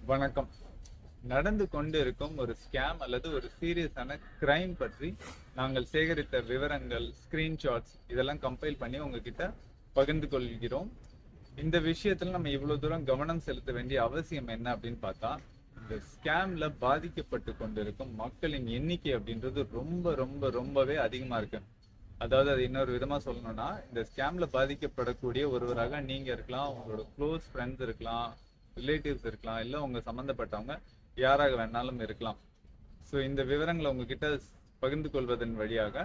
வணக்கம். நடந்து கொண்டிருக்கும் ஒரு ஸ்கேம் அல்லது ஒரு சீரியஸான கிரைம் பற்றி நாங்கள் சேகரித்த விவரங்கள், ஸ்கிரீன்ஷாட்ஸ் இதெல்லாம் கம்பைல் பண்ணி உங்ககிட்ட பகிர்ந்து கொள்கிறோம். இந்த விஷயத்துல நம்ம இவ்வளவு தூரம் கவனம் செலுத்த வேண்டிய அவசியம் என்ன அப்படின்னு பார்த்தா, இந்த ஸ்கேம்ல பாதிக்கப்பட்டு கொண்டிருக்கும் மக்களின் எண்ணிக்கை அப்படின்றது ரொம்ப ரொம்ப ரொம்பவே அதிகமா இருக்கு. அதாவது அது இன்னொரு விதமா சொல்லணும்னா, இந்த ஸ்கேம்ல பாதிக்கப்படக்கூடிய ஒருவராக நீங்க இருக்கலாம், உங்களோட க்ளோஸ் ஃப்ரெண்ட்ஸ் இருக்கலாம், ரிலேட்டிவ்ஸ் இருக்கலாம், இல்ல உங்க சம்பந்தப்பட்டவங்க யாராக வேணாலும் இருக்கலாம். ஸோ இந்த விவரங்களை உங்ககிட்ட பகிர்ந்து கொள்வதன் வழியாக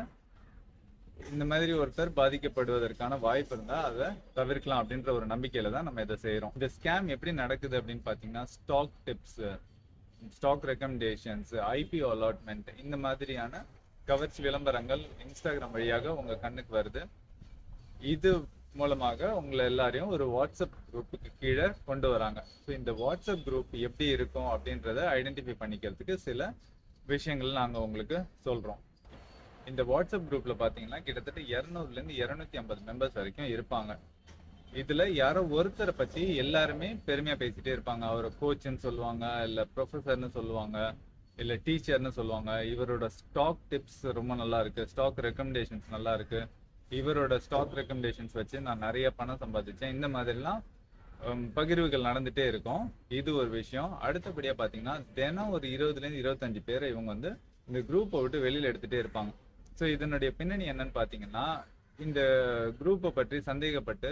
இந்த மாதிரி ஒருத்தர் பாதிக்கப்படுவதற்கான வாய்ப்பு இருந்தா அதை தவிர்க்கலாம் அப்படின்ற ஒரு நம்பிக்கையில தான் நம்ம இதை செய்யறோம். இந்த ஸ்கேம் எப்படி நடக்குது அப்படின்னு பாத்தீங்கன்னா, stock tips, stock recommendations, IPO allotment இந்த மாதிரியான கவர்ச்சி விளம்பரங்கள் இன்ஸ்டாகிராம் வழியாக உங்க கண்ணுக்கு வருது. இது மூலமாக உங்களை எல்லாரையும் ஒரு வாட்ஸ்அப் குரூப்புக்கு கீழே கொண்டு வராங்க. ஸோ இந்த வாட்ஸ்அப் குரூப் எப்படி இருக்கும் அப்படின்றத ஐடென்டிஃபை பண்ணிக்கிறதுக்கு சில விஷயங்கள் நாங்கள் உங்களுக்கு சொல்றோம். இந்த வாட்ஸ்அப் குரூப்ல பாத்தீங்கன்னா கிட்டத்தட்ட 200லேருந்து 250 மெம்பர்ஸ் வரைக்கும் இருப்பாங்க. இதுல யாரோ ஒருத்தரை பத்தி எல்லாருமே பெருமையா பேசிட்டே இருப்பாங்க. அவரை கோச்னு சொல்லுவாங்க, இல்ல ப்ரொஃபஸர்னு சொல்லுவாங்க, இல்ல டீச்சர்னு சொல்லுவாங்க. இவரோட ஸ்டாக் டிப்ஸ் ரொம்ப நல்லா இருக்கு, ஸ்டாக் ரெக்கமெண்டேஷன்ஸ் நல்லா இருக்கு, இவரோட ஸ்டாக் ரெக்கமெண்டேஷன்ஸ் வச்சு நான் நிறைய பணம் சம்பாதிச்சேன். இந்த மாதிரிலாம் பகிர்வுகள் நடந்துட்டே இருக்கும். இது ஒரு விஷயம். அடுத்தபடியா பாத்தீங்கன்னா தினம் ஒரு 20லேருந்து 25 பேரை இவங்க வந்து இந்த குரூப்பை விட்டு வெளியில எடுத்துட்டே இருப்பாங்க. ஸோ இதனுடைய பின்னணி என்னன்னு பாத்தீங்கன்னா, இந்த குரூப்பை பற்றி சந்தேகப்பட்டு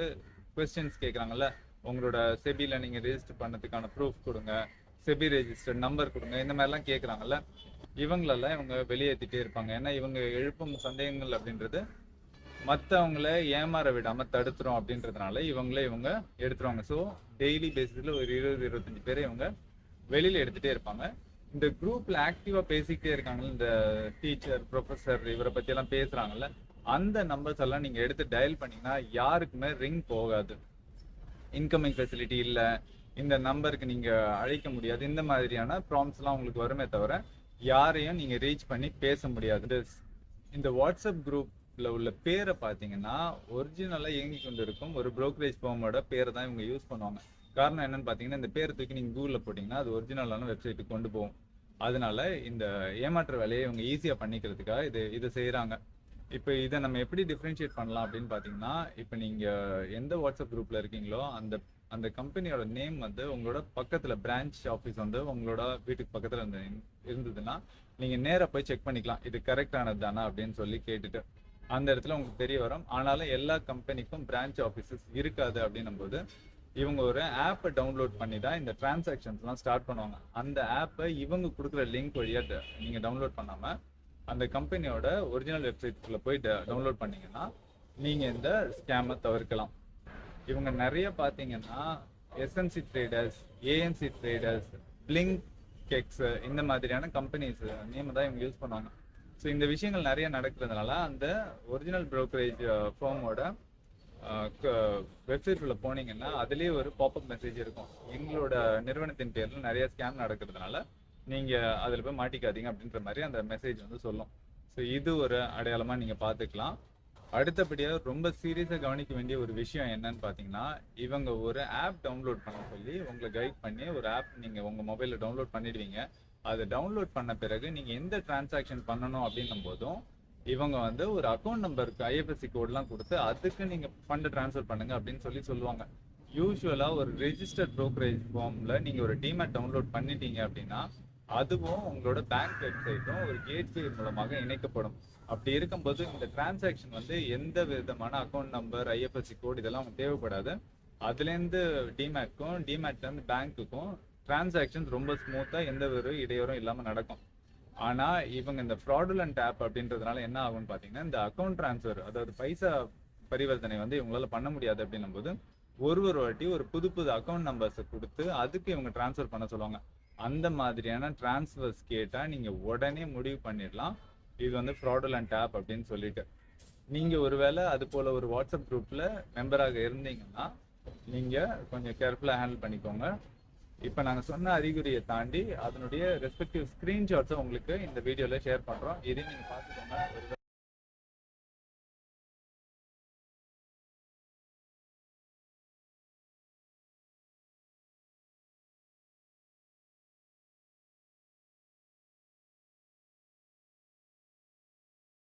கொஸ்டின்ஸ் கேட்குறாங்கல்ல, உங்களோட செபில நீங்க ரெஜிஸ்டர் பண்ணதுக்கான ப்ரூஃப் கொடுங்க, செபி ரெஜிஸ்டர் நம்பர் கொடுங்க, இந்த மாதிரிலாம் கேட்குறாங்கல்ல, இவங்களெல்லாம் இவங்க வெளியேற்றிட்டே இருப்பாங்க. ஏன்னா இவங்க எழுப்பும் சந்தேகங்கள் அப்படின்றது மற்றவங்கள ஏமாற விடாம தடுத்துரும் அப்படின்றதுனால இவங்க எடுத்துருவாங்க. ஸோ டெய்லி பேசிஸ்ல ஒரு 20-25 பேரை இவங்க வெளியில எடுத்துட்டே இருப்பாங்க. இந்த குரூப்ல ஆக்டிவா பேசிக்கிட்டே இருக்காங்கல்ல, இந்த டீச்சர், ப்ரொஃபஸர் இவரை பத்தி எல்லாம் பேசுறாங்கல்ல, அந்த நம்பர்ஸ் எல்லாம் நீங்க எடுத்து டயல் பண்ணீங்கன்னா யாருக்குமே ரிங் போகாது. இன்கமிங் ஃபெசிலிட்டி இல்ல, இந்த நம்பருக்கு நீங்க அழைக்க முடியாது, இந்த மாதிரியான ப்ராம்ப்ட்ஸ் எல்லாம் உங்களுக்கு வருமே தவிர யாரையும் நீங்க ரீச் பண்ணி பேச முடியாது. இந்த வாட்ஸ்அப் குரூப்ல உள்ள பேரை பாத்தீங்கன்னா ஒரிஜினலா இயங்கி கொண்டு இருக்கும் ஒரு புரோக்கரேஜ் ஃபார்மோட பேரை தான் இவங்க யூஸ் பண்ணுவாங்க. காரணம் என்னன்னு பாத்தீங்கன்னா, இந்த பேரை தூக்கி நீங்க கூகுள்ல போட்டீங்கன்னா அது ஒரிஜினலான வெப்சைட்டுக்கு கொண்டு போகும். அதனால இந்த ஏமாற்ற வேலையை இவங்க ஈஸியா பண்ணிக்கிறதுக்காக இதை செய்யறாங்க. இப்போ இதை நம்ம எப்படி டிஃப்ரென்ஷியேட் பண்ணலாம் அப்படின்னு பாத்தீங்கன்னா, இப்போ நீங்க எந்த வாட்ஸ்அப் குரூப்ல இருக்கீங்களோ அந்த அந்த கம்பெனியோட நேம் வந்து உங்களோட பக்கத்துல பிரான்ச் ஆஃபீஸ் வந்து உங்களோட வீட்டுக்கு பக்கத்துல இருந்ததுன்னா நீங்க நேரா போய் செக் பண்ணிக்கலாம், இது கரெக்டானது தானா அப்படின்னு சொல்லி கேட்டுட்டு அந்த இடத்துல உங்களுக்கு தெரிய வரும். ஆனாலும் எல்லா கம்பெனிக்கும் பிரான்ச் ஆஃபீஸஸ் இருக்காது அப்படின்னும் போது இவங்க ஒரு ஆப்பை டவுன்லோட் பண்ணி தான் இந்த டிரான்சாக்ஷன்ஸ்லாம் ஸ்டார்ட் பண்ணுவாங்க. அந்த ஆப்பை இவங்க கொடுக்குற லிங்க் வழியா நீங்க டவுன்லோட் பண்ணாம அந்த கம்பெனியோட ஒரிஜினல் வெப்சைட்ல போய் டவுன்லோட் பண்ணீங்கன்னா நீங்க இந்த ஸ்கேமை தவிர்க்கலாம். இவங்க நிறைய பாத்தீங்கன்னா எஸ்என்சி ட்ரேடர்ஸ், ஏஎன்சி ட்ரேடர்ஸ், பிளிங்க் கெக்ஸ் இந்த மாதிரியான கம்பெனிஸ் நேம் தான் இவங்க யூஸ் பண்ணுவாங்க. ஸோ இந்த விஷயங்கள் நிறைய நடக்கிறதுனால அந்த ஒரிஜினல் புரோக்கரேஜ் ஃபார்மோட வெப்சைட் உள்ள போனீங்கன்னா அதுலேயே ஒரு பாப்அப் மெசேஜ் இருக்கும், எங்களோட நிறுவனத்தின் பேர்ல நிறைய ஸ்கேம் நடக்கிறதுனால நீங்க அதில் போய் மாட்டிக்காதீங்க அப்படின்ற மாதிரி அந்த மெசேஜ் வந்து சொல்லும். ஸோ இது ஒரு அடையாளமா நீங்க பார்த்துக்கலாம். அடுத்தபடியா ரொம்ப சீரியஸா கவனிக்க வேண்டிய ஒரு விஷயம் என்னன்னு பாத்தீங்கன்னா, இவங்க ஒரு ஆப் டவுன்லோட் பண்ண சொல்லி உங்களை கைட் பண்ணி ஒரு ஆப் நீங்க உங்க மொபைல்ல டவுன்லோட் பண்ணிடுவீங்க. அதை டவுன்லோட் பண்ண பிறகு நீங்க எந்த டிரான்சாக்ஷன் பண்ணணும் அப்படின்னும் போதும் இவங்க வந்து ஒரு அக்கௌண்ட் நம்பருக்கு ஐஎஃப்எஸ்சி கோட்லாம் கொடுத்து அதுக்கு நீங்க ஃபண்ட் ட்ரான்ஸ்ஃபர் பண்ணுங்க அப்படின்னு சொல்லுவாங்க. யூஸ்வலா ஒரு ரெஜிஸ்டர்ட் ப்ரோக்கரேஜ் ஃபார்ம்ல நீங்க ஒரு டிமேட் டவுன்லோட் பண்ணிட்டீங்க அப்படின்னா அதுவும் உங்களோட பேங்க் வெப்சைட்டும் ஒரு கேட்வே மூலமாக இணைக்கப்படும். அப்படி இருக்கும்போது இந்த டிரான்சாக்ஷன் வந்து எந்த விதமான அக்கௌண்ட் நம்பர், ஐஎஃப்எஸ்சி கோட் இதெல்லாம் உங்களுக்கு தேவைப்படாது. அதுலேருந்து டிமேட்ல இருந்து பேங்க்குக்கும் டிரான்சாக்ஷன் ரொம்ப ஸ்மூத்தா எந்த ஒரு இடையூறும் இல்லாம நடக்கும். ஆனா இவங்க இந்த ஃப்ராடுலண்ட் ஆப் அப்படின்றதுனால என்ன ஆகும்னு பாத்தீங்கன்னா, இந்த அக்கௌண்ட் டிரான்ஸ்ஃபர் அதாவது பைசா பரிவர்த்தனை வந்து இவங்களால பண்ண முடியாது அப்படின்னும் போது ஒரு வாட்டி ஒரு புது அக்கௌண்ட் நம்பர்ஸை கொடுத்து அதுக்கு இவங்க டிரான்ஸ்ஃபர் பண்ண சொல்லுவாங்க. அந்த மாதிரியான டிரான்ஸ்ஃபர்ஸ் கேட்டா நீங்க உடனே முடிவு பண்ணிடலாம் இது வந்து ஃப்ராடுலண்ட் ஆப் அப்படின்னு சொல்லிட்டு. நீங்க ஒருவேளை அது போல ஒரு வாட்ஸ்அப் குரூப்ல மெம்பராக இருந்தீங்கன்னா நீங்க கொஞ்சம் கேர்ஃபுல்லா ஹேண்டில் பண்ணிக்கோங்க. இப்ப நாங்க சொன்ன அறிகுறியை தாண்டி அதனுடைய ரெஸ்பெக்டிவ் ஸ்கிரீன்ஷாட்ஸை உங்களுக்கு இந்த வீடியோல ஷேர் பண்றோம். இதையும் நீங்க பாத்துக்கோங்க.